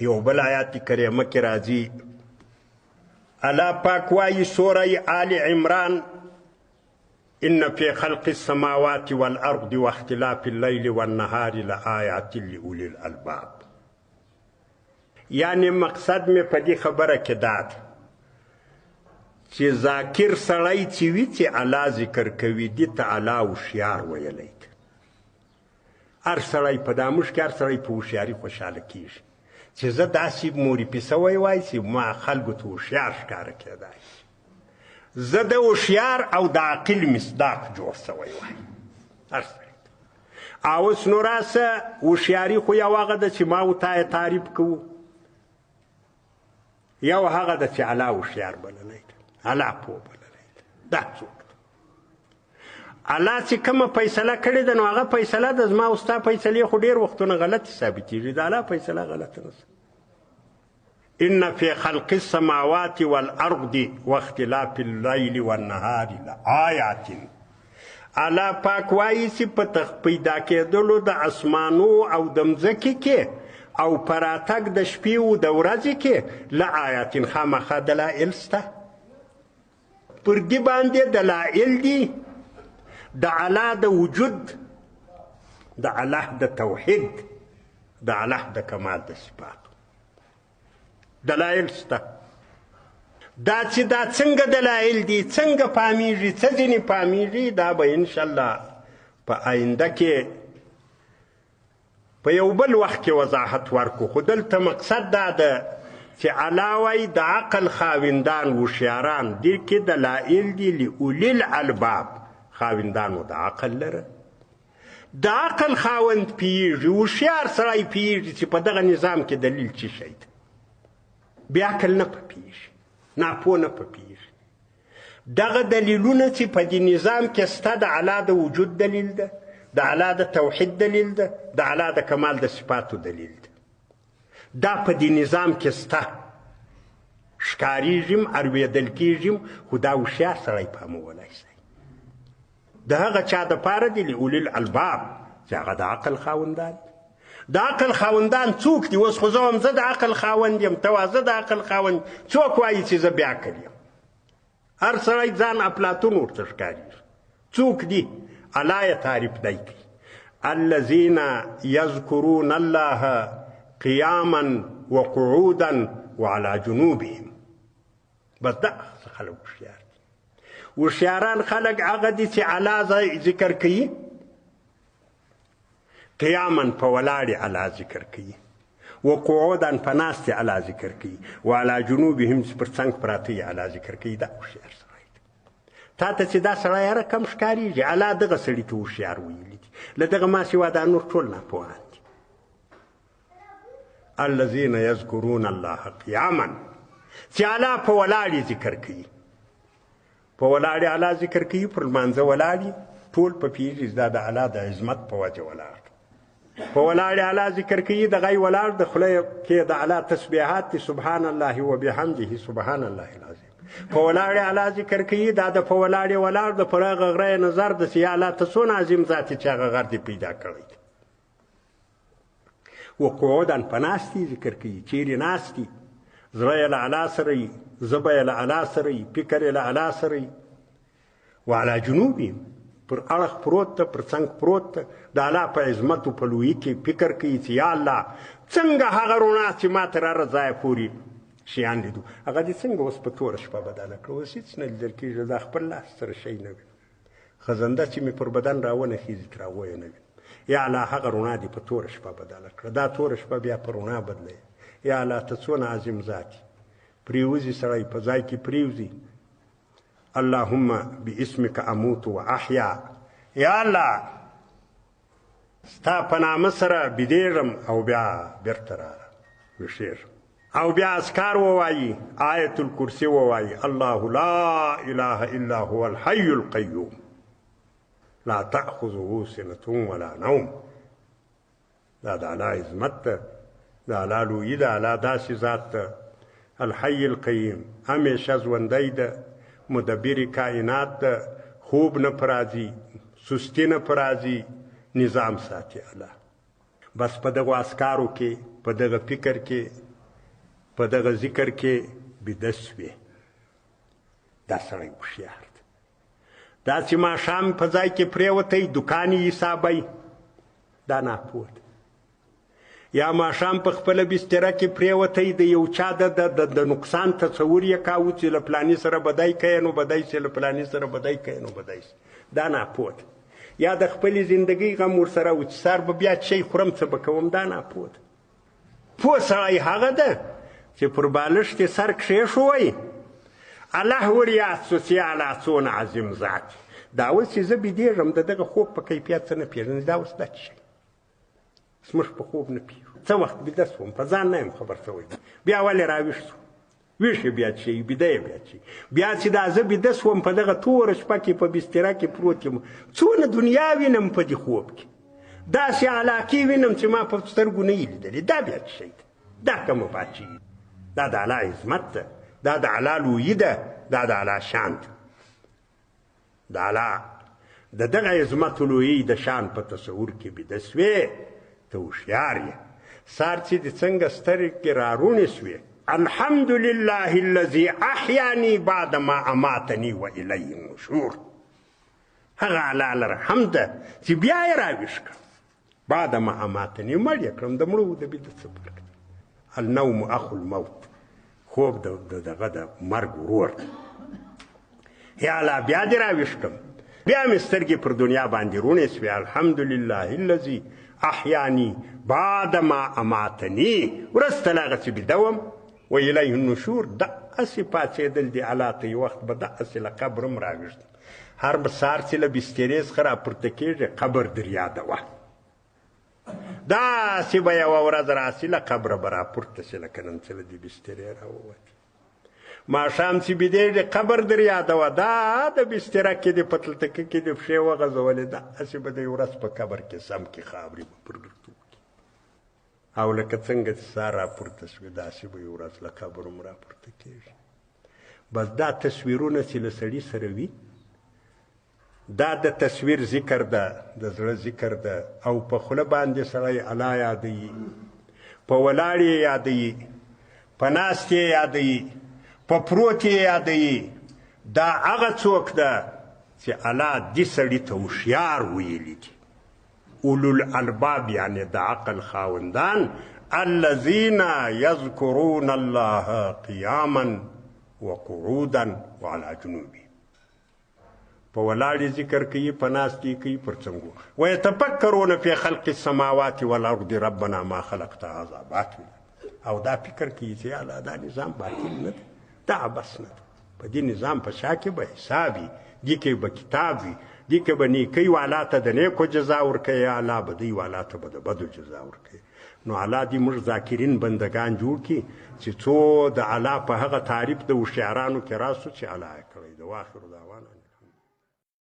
یو بل آیات کریمه کې راځي الله پاک وایي سوره آل عمران إن في خلق السماوات والأرض واختلاف الليل والنهار لآيات لأولي الألباب. یعنی مقصد می په دې خبره کې دا ده چې ذاکر سړی چې وي چې الله ذکر کوي دې ته الله هوښیار ویلی ده. هر سړی په دا موږ کې هر سړی په هوښیاري خوشحاله کېږي چې زه داسې مورې سوی وای چې ما خلکو ته هوښیار ښکاره کېدای شي. زه د هوښیار او د عقل مصداق جوړ سوی وای هر سړی ته. او اوس نو راسه هوښیاري خو یو هغه ده چې ما و تا یې تعریف کوو، یو هغه ده چې الله هوښیار بللی ده، الله پوه بللی ده. دا څوک ده؟ الله چې کومه فیصله کړې ده نو هغه فیصله ده. زما او ستا فیصلې خو ډېر وختونه غلطې ثابتېږي، د الله فیصله غلطه نه ده. إن في خلق السماوات والأرض واختلاف الليل والنهار لآيات. الله پاک وایي چې په پیدا کېدلو د اسمانو او د مځکې کې او په راتګ د شپې و د ورځې کې لآیات خامخا دلایل شته. پر دې باندې دلایل دي د الله د وجود، د الله د توحید، د الله د کمال د صفات دلایل شته. دا چې دا څنګه دلایل دي، څنګه فهمیږي، څه ځینې فهمیږي، دا به انشاءالله په آینده کې په یو بل وخت کې وضاحت ورکو. خو دلته مقصد دا ده چې الله وایي د عقل خاوندان هوښیاران دې کې دلایل دي لأولي الالباب، خاوندانو د عقل لره. د عقل خاوند پوهېږي، هوښیار سړی پوهېږي چې په دغه نظام کې دلیل څه شی ده. بې عقل نه پوهېږي، ناپوه نه پوهېږي. دغه دلیلونه چې په دې نظام کې شته د الله د وجود دلیل ده، د الله د توحید دلیل ده، د الله د کمال د صفاتو دلیل ده. دا په دې نظام کې شته، ښکارېږي اورېدل کېږي، خو دا هوښیار سړی فهمولی شي. د هغه چا دپاره دي لأولي الالباب چې هغه د عقل خاوندان. د عقل خاوندان څوک دي؟ اوس خو زه هم زه د عقل خاوند یم، ته زه د عقل خاوند. څوک وایي چې زه بې عقل یم؟ هر سړی ځان افلاطون ورته ښکارېږي. څوک دي؟ الله یې تعریف دی کوي. الذین یذکرون الله قیاما وقعودا وعلى جنوبهم. بس دا خلک هوښیار دي. هوښیاران خلک هغه دي چې الله ذکر کوي، قیاما په ولاړې الله ذکر کوي، وقعودا په ناستې الله ذکر کوي، وعلى جنوبهم چې پر څنګ پراته یې الله ذکر کوي. دا هوښیار سړی دی. تا ته چې دا سړی هره کم ښکارېږي، الله دغه سړي ته هوښیار ویلي دي. له دغه ما سوا دا نور ټول ناپوهان دي. الذین یذکرون الله قیاما، چې الله په ولاړې ذکر کوي، په ولاړې الله ذکر کوي، پر لمانځه ولاړې ټول په پوهېږي دا د الله د عظمت په وجه ولاړ. په ولاړې الله ذکر کوي، دغه یې ولاړ د خولې کې د الله تسبیحات دي، سبحان الله وبحمده سبحان الله العظیم. په ولاړې الله ذکر کوي، دا د په ولاړې ولاړ د پر هغه غره نظر د چې یا الله ته څونه عظیم ذات چې هغه غر دې پیدا کړی دی. وقعودا په ناستې ذکر کوي، چیرې ناستې، زړه یې له الله سره وي، ژبه یې له الله سره وي، فکر یې له الله سره وي. وعلى جنوبهم، پر اړخ پروت ته، پر څنګ پروت ته، د الله په عظمت او په لویي کې فکر کوي چې یا الله څنګه هغه رڼا چې ما تر هغه ځایه پورې شیان لیدو، هغه دې څنګه اوس په توره شپه بدله کړه؟ اوس هېڅ نه لیدل کېږي، دا خپل لاس سره شی نه وي. خزنده چې مې پر بدن راونښېږي تر هغو یې نه وي. یا الله هغه رڼا دې په توره شپه بدله کړه، دا توره شپه بیا په رڼا بدله. یا الله ته څونه عظیم ذات یې. پرېوځي سړی په ځای کې پرېوځي. اللهم باسمک اموت و احیا. یا الله ستا په نامه سره بیدېږم او بیا بیرته را ویښېږم. او بیا اذکار ووایي، آیت الکرسی ووایي، الله لا اله الا هو الحی القیوم لا تأخذه سنة ولا نوم. دا د الله عظمت ده، د الله لویي ده، الله داسې ذات ده. الحی القیوم، همیشه ژوندی ده، مدبر کائنات ده، خوب نه پرازي، سستی نه پرازي، نظام ساتي الله. بس په دغو اذکارو کې په دغه فکر کې په دغه ذکر کې بیده شوې دا سړی هوښیار دی داسې ماښام په ځای کې پرېوتی دوکان یې حسابوي دا ناپوه دی یا ماښام په خپله بستره کې پرېوتی د یو چا د نقصان تصور یې کاوه چې له فلاني سره بدی کوي نو بدی سي له فلاني سره بدی کوي نو بدی سي دا ناپوه دی یا د خپلې زندګۍ غم ورسره و چې سار به بیا شی خورم څه به کوم دا ناپوه دی پوه سړی هغه ده چې پر بالښت یې سر کښېښوی الله وریاسوسی علی څونه عظیم ذات دا اوس چې زه بیدېږم د دغه خوب په کیفیت څه نه پېژنې دا اوس دا څه شی زموږ په خوب نه پیږو څه وخت بیده سوم په ځان نه یم خبر شوی بیا ولې راویښ سو ویښ یې بیا چې بیده یې بیا چې بیا چې دا زه بیده سوم په دغه توره شپه کې په بستره کې پروت یم څونه دنیا وینم په دې خوب کې داسې علاقې وینم چې ما په سترګو نه یې لیدلې دا بیا څه شی ده دا کومه پاچهي دا د الله عظمت ده دا د الله لویي ده دا د الله شان ده د الله د دغه عظمت و لویي د شان په تصور کې بیده سوې ته هوښیار یې سار چې د څنګه سترګې راروڼې سوې الحمد لله الذي احیانی بعد ما اماتنی و الیه النشور هغه الله لره حمد ده چې بیا یې راویښ کړم بعد ما اماتنی مړ یې کړم د مړو د بیده څه فرق دی النوم اخو الموت خوب دغه د مرګ ورور یا الله بیا دې راویښ کړم بیا مې سترګې پر دنیا باندې روڼې سوې الحمد لله الذي احیانی بعد ما اماتنی وروسته له هغه چې بیده وم و الیه النشور دقسې پاڅېدل دي الله ته یو وخت به دقسې له قبر هم راویښتم هر سهار چې له بسترې څخه راپورته کېږي قبر در یادوه داسې به یوه ورځ راسي له قبره به راپورته سي لکه نن چې له دې بسترې راووتې ماښام چې بیدېږي قبر در یادوه دا د بستره کې دې په تلتکه کې دې پښې وغځولې داسې به د یو ورځ په قبر کې سم کې خاورې به پر ګرځو او لکه څنګه چې سهار راپورته شوې داسې به یو ورځ له قبر هم راپورته کېږي بس دا تصویرونه چې له سړي سره وي دا د تصویر ذکر ده د زړه ذکر ده او په خوله باندې سړی الله یادوي په ولاړ یې یادوي په ناست یې یادوي په پروت یې یادوي دا هغه څوک ده چې الله دې سړي ته هوښیار ویلي دي اولو الالباب یعنی د عقل خاوندان الذین یذکرون الله قیاما وقعودا وعلى جنوبهم په ولاړې ذکر کوي په ناستې کوي پر څنګو ویتفکرون فی خلق السماوات والارض ربنا ما خلقت هذا باطلا او دا فکر کوي چې الله دا نظام باطل نه دی دا عبث نه دی په دې نظام په شا کې به حساب وي دې کې به کتاب وي دې کې به نیکۍ والا ته د نیکو جزا ورکوي الله بدۍ والا ته به د بدو جزا ورکوي نو الله دې موږ ذاکرین بندگان جوړ کړي چې څو د الله په هغه تعریف د هوښیارانو کې راسو چې الله یې کړی د واخر دعوا